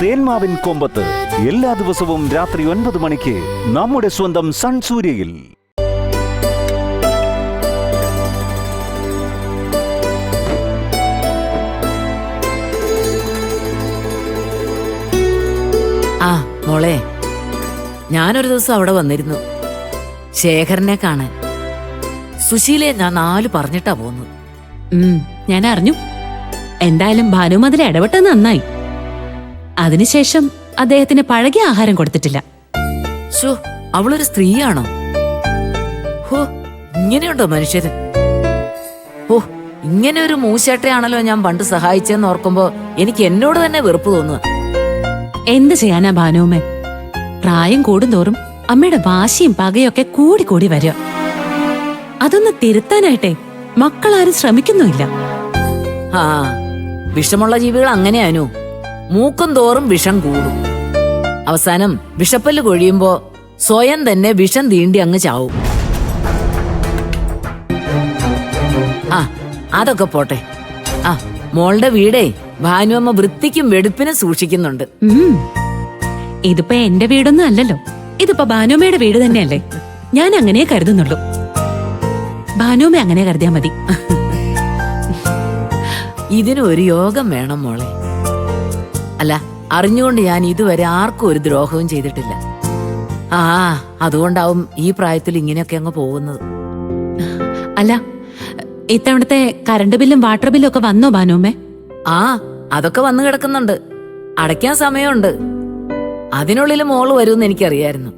തേന്മാവിൻ കൊമ്പത്ത് എല്ലാ ദിവസവും രാത്രി 9 മണിക്ക് നമ്മുടെ സ്വന്തം സൺ സൂര്യയിൽ. ആ മോളെ, ഞാനൊരു ദിവസം അവിടെ വന്നിരുന്നു ശേഖരനെ കാണാൻ. സുശീലയെ ഞാൻ 4 പറഞ്ഞിട്ടാ പോന്നു. ഞാൻ അറിഞ്ഞു. എന്തായാലും ഭാനു അതിൽ ഇടപെട്ടത് നന്നായി. അതിനുശേഷം അദ്ദേഹത്തിന് പഴകിയ ആഹാരം കൊടുത്തിട്ടില്ല. ശോ, അവളൊരു സ്ത്രീയാണോ? ഹോ, ഇങ്ങനെയുണ്ടോ മനുഷ്യര്? ഓ, ഇങ്ങനെ ഒരു മൂശേട്ടയാണല്ലോ ഞാൻ പണ്ട് സഹായിച്ചെന്ന് ഓർക്കുമ്പോ എനിക്ക് എന്നോട് തന്നെ വെറുപ്പ് തോന്നുക. എന്ത് ചെയ്യാനാ ഭാനുമ്മേ, പ്രായം കൂടുന്തോറും അമ്മയുടെ വാശിയും പകയൊക്കെ കൂടി കൂടി വരിക. അതൊന്ന് തിരുത്താനായിട്ടെ മക്കളാരും ശ്രമിക്കുന്നുമില്ല. ആ, വിഷമുള്ള ജീവികൾ അങ്ങനെയാനു. മൂക്കും തോറും വിഷം കൂടും. അവസാനം വിഷപ്പല്ല് കൊഴിയുമ്പോ സ്വയം തന്നെ വിഷം തീണ്ടി അങ്ങ് ചാവും. ആ, അതൊക്കെ പോട്ടെ. ആ, മോളുടെ വീടേ ഭാനുവമ്മ വൃത്തിക്കും വെടുപ്പിനും സൂക്ഷിക്കുന്നുണ്ട്. ഇതിപ്പോ എന്റെ വീടൊന്നും അല്ലല്ലോ, ഇതിപ്പോ ഭാനുമ്മയുടെ വീട് തന്നെയല്ലേ. ഞാൻ അങ്ങനെ കരുതുന്നുള്ളൂ. ഭാനുമ്മ അങ്ങനെ കരുതിയാ മതി. ഇതിന് ഒരു യോഗം വേണം മോളെ. അല്ല, അറിഞ്ഞുകൊണ്ട് ഞാൻ ഇതുവരെ ആർക്കും ഒരു ദ്രോഹവും ചെയ്തിട്ടില്ല. ആ, അതുകൊണ്ടാവും ഈ പ്രായത്തിൽ ഇങ്ങനെയൊക്കെ അങ്ങ് പോകുന്നത്. അല്ല, ഇത്തവണത്തെ കറണ്ട് ബില്ലും വാട്ടർ ബില്ലും ഒക്കെ വന്നോ ഭാനുമ്മേ? ആ, അതൊക്കെ വന്നു കിടക്കുന്നുണ്ട്. അടയ്ക്കാൻ സമയമുണ്ട്. അതിനുള്ളിൽ മോള് വരുമെന്ന് എനിക്കറിയായിരുന്നു.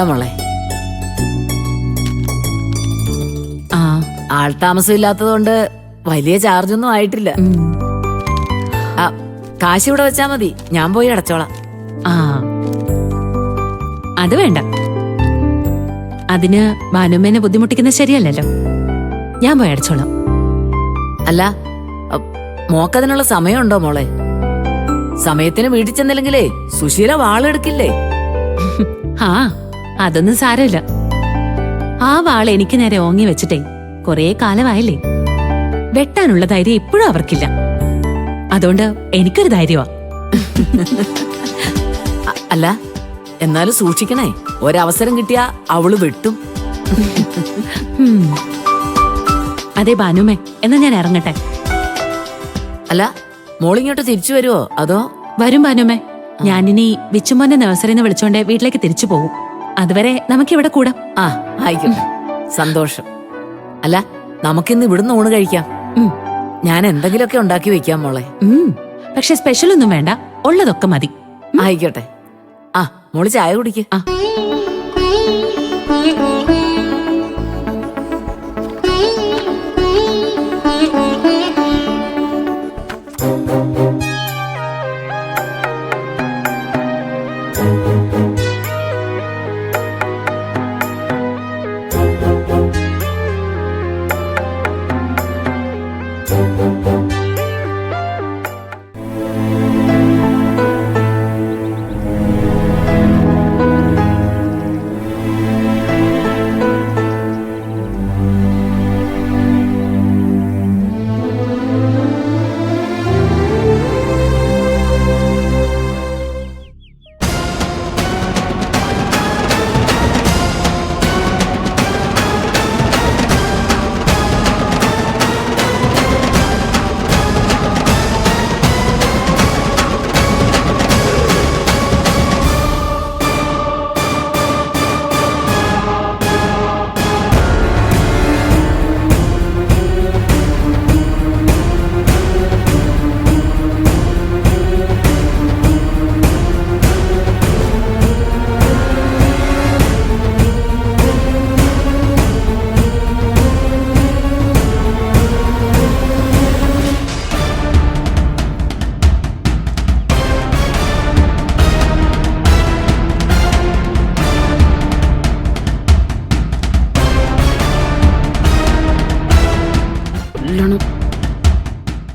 മോളെ, ആൾതാമസം ഇല്ലാത്തതുകൊണ്ട് വലിയ ചാർജൊന്നും ആയിട്ടില്ല. കാശ് ഇവിടെ വെച്ചാ മതി, ഞാൻ പോയി അടച്ചോളാം. ആ, അത് വേണ്ട. അതിന് ഭാനുമ്മേനെ ബുദ്ധിമുട്ടിക്കുന്നത് ശരിയല്ലല്ലോ. ഞാൻ പോയി അടച്ചോളാം. അല്ല, മോക്കതിനുള്ള സമയമുണ്ടോ മോളെ? സമയത്തിന് വീട്ടിൽ ചെന്നില്ലെങ്കിലേ സുശീല വാളെടുക്കില്ലേ? ആ, അതൊന്നും സാരമില്ല. ആ വാൾ എനിക്ക് നേരെ ഓങ്ങി വെച്ചിട്ടേ കൊറേ കാലമായില്ലേ. വെട്ടാനുള്ള ധൈര്യം ഇപ്പോഴും അവർക്കില്ല. അതുകൊണ്ട് എനിക്കൊരു ധൈര്യമാ. അല്ല, എന്നാലും സൂക്ഷിക്കണേ. ഒരവസരം കിട്ടിയാ അവള് വെട്ടും. അതെ ഭാനുമേ, എന്നാ ഞാൻ ഇറങ്ങട്ടെ. അല്ല, മോളിങ്ങോട്ട് തിരിച്ചു വരുവോ അതോ? വരും ഭാനുമേ. ഞാനിനി വിച്ചുമോന്റെ നഴ്സറിന്ന് വിളിച്ചോണ്ട് വീട്ടിലേക്ക് തിരിച്ചു പോകും. അതുവരെ നമുക്കിവിടെ കൂടാം. ആ, ആയിക്കോട്ടെ, സന്തോഷം. അല്ല, നമുക്കിന്ന് ഇവിടുന്ന് ഊണ് കഴിക്കാം. ഞാൻ എന്തെങ്കിലുമൊക്കെ ഉണ്ടാക്കി വെക്കാം മോളെ. പക്ഷെ സ്പെഷ്യൽ ഒന്നും വേണ്ട, ഉള്ളതൊക്കെ മതി. ആയിക്കോട്ടെ. ആ, മോള് ചായ കുടിക്ക്. ആ,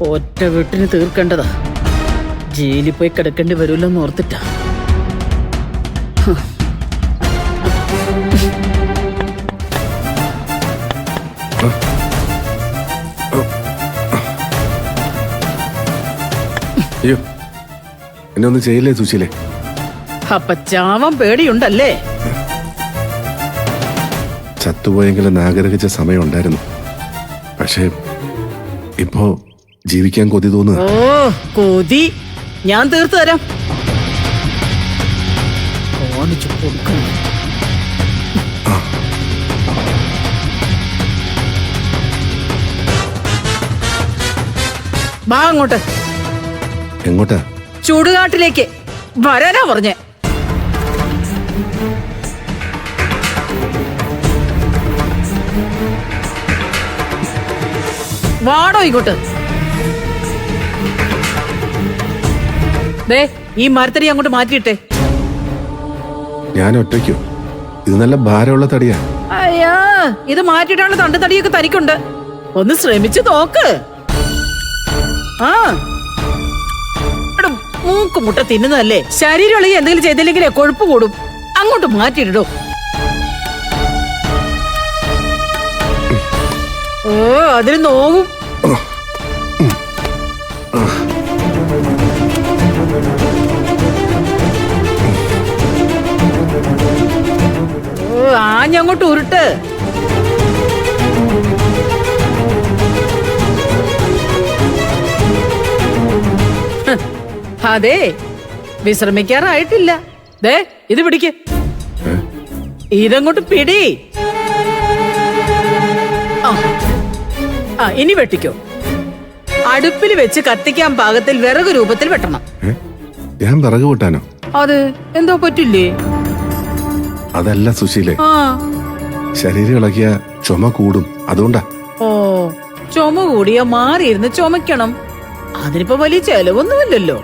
ഒറ്റ വീട്ടിന് തീർക്കേണ്ടതാ. ജയിലിൽ പോയി കിടക്കേണ്ടി വരുമല്ലോ എന്ന് ഓർത്തിട്ടാ. അയ്യോ, എന്നെ ഒന്നും ചെയ്യില്ലേ സുശീലേ? അപ്പൊ ചാവാൻ പേടിയുണ്ടല്ലേ? ചത്തുപോയെങ്കിലും നാഗരികിച്ച സമയം ഉണ്ടായിരുന്നു. പക്ഷേ ഇപ്പോ ജീവിക്കാൻ കൊതി തോന്നുക. ഓ കൊതി ഞാൻ തീർത്തു തരാം. ഓടിച്ചു കൊടുക്കണം. വാ അങ്ങോട്ട്. എങ്ങോട്ടാ? ചുടുകാട്ടിലേക്ക് വരാനാ പറഞ്ഞേ. വാടോ ഇങ്ങോട്ട്. ദേ ഈ മരത്തടി അങ്ങോട്ട് മാറ്റിയിട്ടെ. ഞാൻ ഒറ്റയ്ക്കോ? ഇത് നല്ല ഭാരമുള്ള തടിയാ. അയ്യാ, ഇത് മാറ്റിയിട്ടാണ് തണ്ട് തടിയൊക്കെ തനിക്കുണ്ട്. ഒന്ന് ശ്രമിച്ചു നോക്ക്. ആ മൂക്ക് മുട്ട തിന്നുന്നതല്ലേ? ശരീരം ഇളകി എന്തെങ്കിലും ചെയ്തില്ലെങ്കിലേ കൊഴുപ്പ് കൂടും. അങ്ങോട്ട് മാറ്റിയിടോ. ഓ അതിന് നോവും. ഓ ആഞ്ഞങ്ങോട്ട് ഉരുട്ട്. അതെ വിശ്രമിക്കാറായിട്ടില്ല. ദേ ഇത് പിടിക്ക്. ഇതങ്ങോട്ട് പിടി. ആ ഇനി വെട്ടിക്കോ. അടുപ്പിൽ വെച്ച് കത്തിക്കാൻ പാകത്തിൽ വിറക് രൂപത്തിൽ വെട്ടണം. ഞാൻ വിറക് കൂട്ടാനോ? അത് എന്തോ പറ്റില്ലേ? അതല്ല സുശീലേ, ആ ശരീരം ഇളകിയ ചുമ കൂടും, അതുകൊണ്ടാ. ഓ ചുമ കൂടിയ മാറിയിരുന്ന് ചുമക്കണം. അതിനിപ്പോ വലിയ ചെലവൊന്നുമില്ലല്ലോ.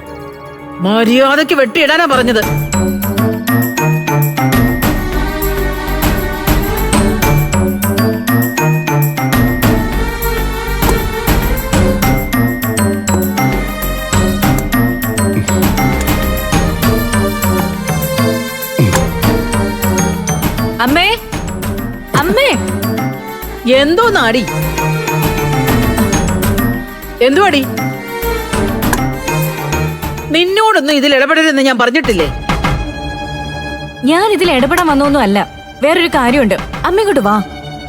മര്യാദക്ക് വെട്ടിയിടാനാ പറഞ്ഞത്. അമ്മേ, അമ്മേ, എന്തോ നാടി? എന്തുവാടി? നിന്നോടൊന്നും ഇതിൽ ഇടപെടരുതെന്ന് ഞാൻ പറഞ്ഞിട്ടില്ലേ? ഞാൻ ഇതിൽ ഇടപെടാൻ വന്നൊന്നും അല്ല. വേറൊരു കാര്യമുണ്ട്. അമ്മ ഇങ്ങോട്ട് വാ.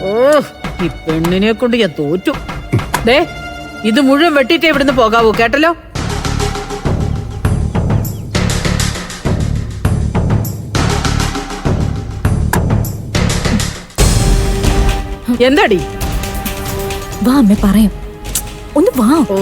ഓ ഈ പെണ്ണിനെ കൊണ്ട് ഞാൻ തോറ്റു. ദേ ഇത് മുഴുവൻ വെട്ടിട്ടേ ഇവിടുന്ന് പോകാവൂ, കേട്ടല്ലോ? എന്താടി? വാ അമ്മ പറയാം. ഒന്ന് വാ. ഓ